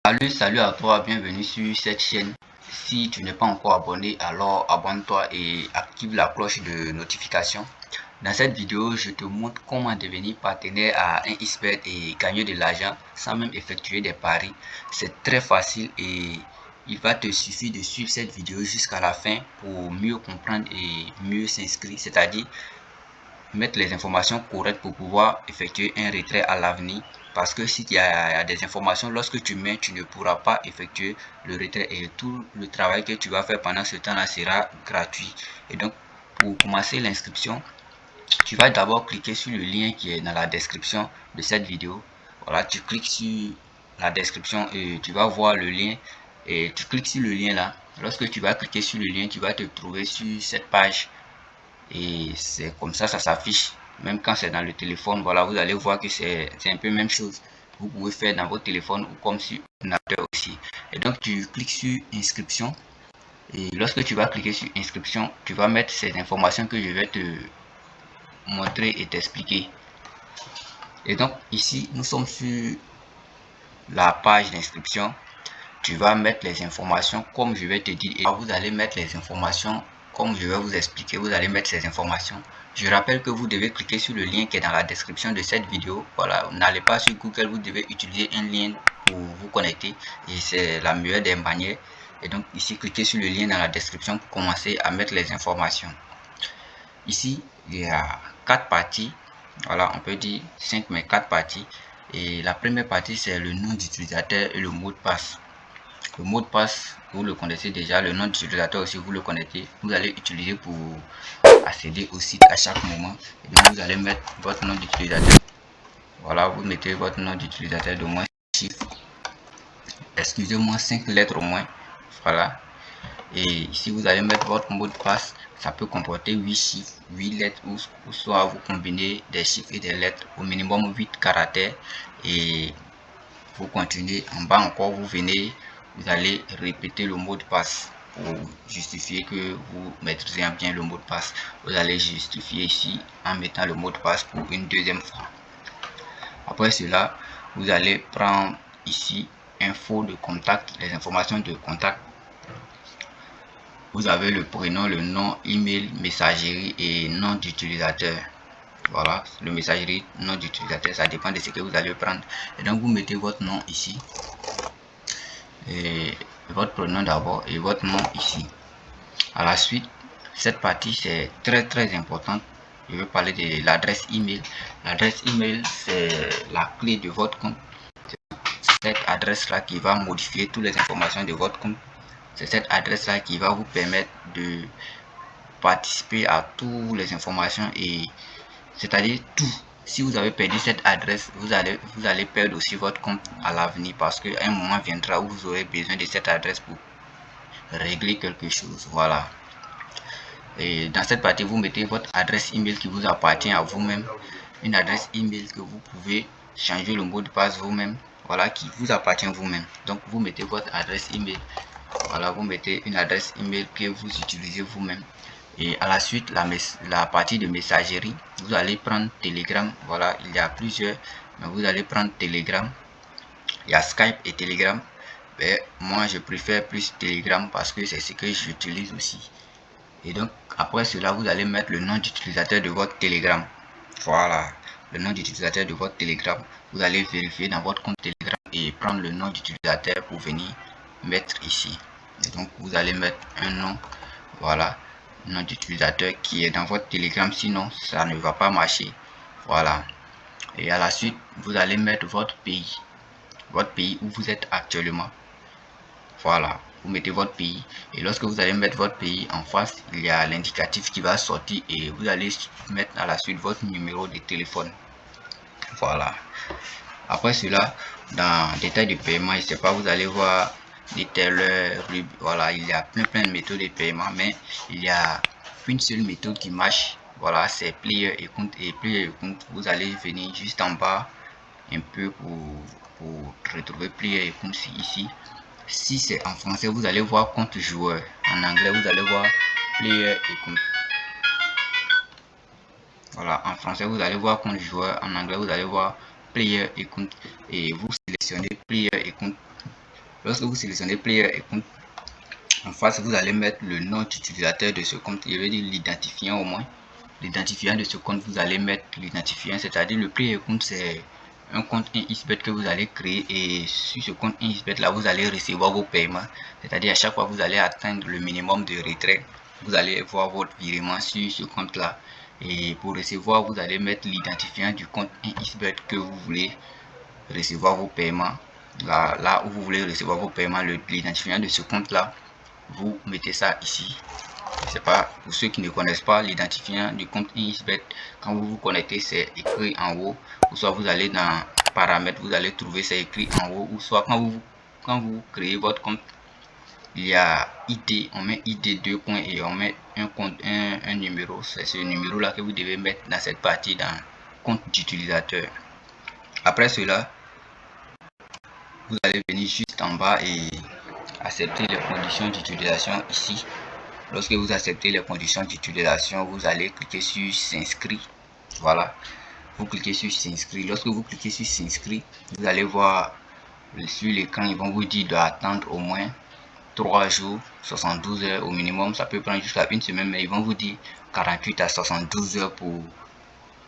Salut à toi, bienvenue sur cette chaîne. Si tu n'es pas encore abonné, alors abonne-toi et active la cloche de notification. Dans cette vidéo, je te montre comment devenir partenaire à un expert et gagner de l'argent sans même effectuer des paris. C'est très facile et il va te suffire de suivre cette vidéo jusqu'à la fin pour mieux comprendre et mieux s'inscrire, c'est-à-dire mettre les informations correctes pour pouvoir effectuer un retrait à l'avenir, parce que s'il y a des informations, lorsque tu mets, tu ne pourras pas effectuer le retrait et tout le travail que tu vas faire pendant ce temps-là sera gratuit. Et donc, pour commencer l'inscription, tu vas d'abord cliquer sur le lien qui est dans la description de cette vidéo. Voilà, tu cliques sur la description et tu vas voir le lien et tu cliques sur le lien là. Lorsque tu vas cliquer sur le lien, tu vas te trouver sur cette page et c'est comme ça s'affiche. Même quand c'est dans le téléphone, voilà, vous allez voir que c'est un peu même chose. Vous pouvez faire dans votre téléphone ou comme sur ordinateur aussi. Et donc tu cliques sur inscription et lorsque tu vas cliquer sur inscription, tu vas mettre ces informations que je vais te montrer et t'expliquer. Et donc ici nous sommes sur la page d'inscription. Tu vas mettre les informations comme je vais te dire et vous allez mettre les informations comme je vais vous expliquer. Vous allez mettre ces informations. Je rappelle que vous devez cliquer sur le lien qui est dans la description de cette vidéo. Voilà, n'allez pas sur Google, vous devez utiliser un lien pour vous connecter et c'est la meilleure des manières. Et donc ici, cliquez sur le lien dans la description pour commencer à mettre les informations. Ici, il y a 4 parties. Voilà, on peut dire 5 mais 4 parties. Et la première partie, c'est le nom d'utilisateur et le mot de passe. Le mot de passe, vous le connaissez déjà. Le nom d'utilisateur aussi, vous le connaissez. Vous allez utiliser pour accéder au site à chaque moment. Et donc, vous allez mettre votre nom d'utilisateur. Voilà, vous mettez votre nom d'utilisateur de moins chiffres. Excusez-moi, 5 lettres au moins. Voilà. Et ici, vous allez mettre votre mot de passe. Ça peut comporter 8 chiffres, 8 lettres, ou soit vous combinez des chiffres et des lettres, au minimum 8 caractères. Et vous continuez en bas encore, vous venez, vous allez répéter le mot de passe pour justifier que vous maîtrisez bien le mot de passe. Vous allez justifier ici en mettant le mot de passe pour une deuxième fois. Après cela, vous allez prendre ici info de contact, les informations de contact. Vous avez le prénom, le nom, email, messagerie et nom d'utilisateur. Voilà, le messagerie, nom d'utilisateur, ça dépend de ce que vous allez prendre. Et donc vous mettez votre nom ici et votre prénom d'abord et votre nom ici. À la suite, cette partie c'est très importante. Je vais parler de l'adresse email. L'adresse email, c'est la clé de votre compte. Cette adresse là qui va modifier toutes les informations de votre compte. C'est cette adresse là qui va vous permettre de participer à toutes les informations, et c'est-à-dire tout. Si vous avez perdu cette adresse, vous allez perdre aussi votre compte à l'avenir, parce qu'à un moment viendra où vous aurez besoin de cette adresse pour régler quelque chose. Voilà. Et dans cette partie, vous mettez votre adresse email qui vous appartient à vous-même, une adresse email que vous pouvez changer le mot de passe vous-même, voilà, qui vous appartient vous-même. Donc vous mettez votre adresse email. Voilà, vous mettez une adresse email que vous utilisez vous-même. Et à la suite, la partie de messagerie, vous allez prendre Telegram. Voilà, il y a plusieurs, mais vous allez prendre Telegram. Il y a Skype et Telegram. Mais moi, je préfère plus Telegram parce que c'est ce que j'utilise aussi. Et donc, après cela, vous allez mettre le nom d'utilisateur de votre Telegram. Voilà, le nom d'utilisateur de votre Telegram. Vous allez vérifier dans votre compte Telegram et prendre le nom d'utilisateur pour venir mettre ici. Et donc, vous allez mettre un nom. Voilà, nom d'utilisateur qui est dans votre Telegram, sinon ça ne va pas marcher. Voilà. Et à la suite, vous allez mettre votre pays où vous êtes actuellement. Voilà, vous mettez votre pays, et lorsque vous allez mettre votre pays en face, il y a l'indicatif qui va sortir et vous allez mettre à la suite votre numéro de téléphone. Voilà. Après cela, dans détail de paiement, je sais pas, vous allez voir Teller, voilà, il y a plein de méthodes de paiement, mais il y a une seule méthode qui marche. Voilà, c'est plier et compte. Et plier et compte, vous allez venir juste en bas un peu pour retrouver plier et compte ici. Si c'est en français, vous allez voir compte joueur. En anglais, vous allez voir player et compte. Voilà, en français, vous allez voir compte joueur. En anglais, vous allez voir player et compte. Et vous sélectionnez player et compte. Lorsque vous sélectionnez Player Account, en face vous allez mettre le nom d'utilisateur de ce compte, je vais dire l'identifiant au moins. L'identifiant de ce compte, vous allez mettre l'identifiant, c'est-à-dire le Player Account, c'est un compte InXBet que vous allez créer, et sur ce compte InXBet là vous allez recevoir vos paiements, c'est-à-dire à chaque fois que vous allez atteindre le minimum de retrait, vous allez voir votre virement sur ce compte là. Et pour recevoir, vous allez mettre l'identifiant du compte InXBet que vous voulez recevoir vos paiements. Là où vous voulez recevoir vos paiements, l'identifiant de ce compte là, vous mettez ça ici. Je sais pas, pour ceux qui ne connaissent pas l'identifiant du compte InXBet, quand vous vous connectez, c'est écrit en haut, ou soit vous allez dans paramètres, vous allez trouver c'est écrit en haut, ou soit quand vous créez votre compte, il y a ID, on met ID 2 points et on met un numéro. C'est ce numéro là que vous devez mettre dans cette partie dans compte d'utilisateur. Après cela, vous allez venir juste en bas et accepter les conditions d'utilisation ici. Lorsque vous acceptez les conditions d'utilisation, vous allez cliquer sur s'inscrire. Voilà, vous cliquez sur s'inscrire. Lorsque vous cliquez sur s'inscrire, vous allez voir sur l'écran, ils vont vous dire d'attendre au moins 3 jours, 72 heures au minimum. Ça peut prendre jusqu'à une semaine, mais ils vont vous dire 48 à 72 heures pour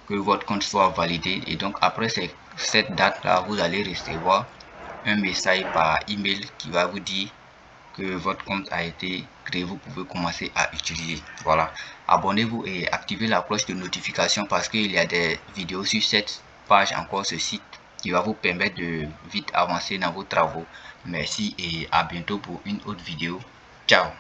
que votre compte soit validé. Et donc après cette date là, vous allez recevoir un message par email qui va vous dire que votre compte a été créé, vous pouvez commencer à utiliser. Voilà, abonnez-vous et activez la cloche de notification parce qu'il y a des vidéos sur cette page, encore ce site, qui va vous permettre de vite avancer dans vos travaux. Merci et à bientôt pour une autre vidéo. Ciao.